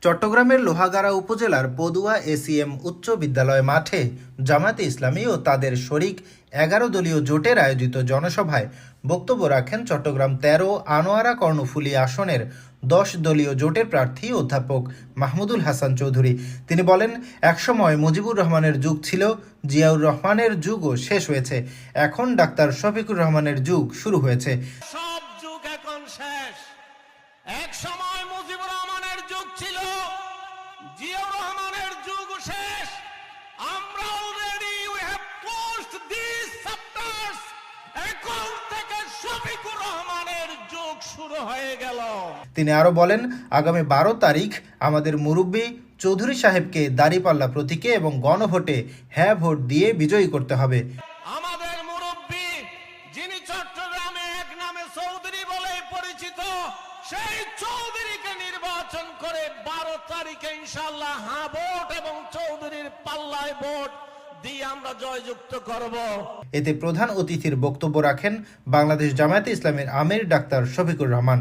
চট্টগ্রামের লোহাগাড়া উপজেলার পদুয়া এসিএম উচ্চ বিদ্যালয় মাঠে জামায়াতে ইসলামী ও তাদের শরিক ১১ দলীয় জোটের আয়োজিত জনসভায় বক্তব্য রাখেন চট্টগ্রাম ১৩ আনোয়ারা কর্ণফুলী আসনের ১০ দলীয় জোটের প্রার্থী অধ্যাপক মাহমুদুল হাসান চৌধুরী। তিনি বলেন, একসময় মুজিবুর রহমানের যুগ ছিল, জিয়াউর রহমানের যুগও শেষ হয়েছে, এখন ডাক্তার শফিকুর রহমানের যুগ শুরু হয়েছে। সব যুগ এখন শেষ। এক সময় মুজিবুর রহমানের যুগ ছিল, জিয়াউর রহমানের যুগ শেষ। আমরা already we have closed this chapters. এখন থেকে শফিকুর রহমানের যুগ শুরু হয়ে গেল। তিনি আরো বলেন, আগামী ১২ তারিখ আমাদের মুরব্বী চৌধুরী সাহেবকে দাঁড়িপাল্লা প্রতীকে এবং গণভোটে হ্যাঁ ভোট দিয়ে বিজয়ী করতে হবে। আমাদের মুরব্বী যিনি চট্টগ্রামে এক নামে চৌধুরী বলে পরিচিত, সেই চৌধুরীকে নির্বাচন করে ১২ তারিখে ইনশাআল্লাহ হ্যাঁ ভোট এবং চৌধুরীর পাল্লায় ভোট দিয়ে আমরা জয়যুক্ত করব। এতে প্রধান অতিথির বক্তব্য রাখেন বাংলাদেশ জামায়াতে ইসলামের আমির ডাক্তার শফিকুর রহমান।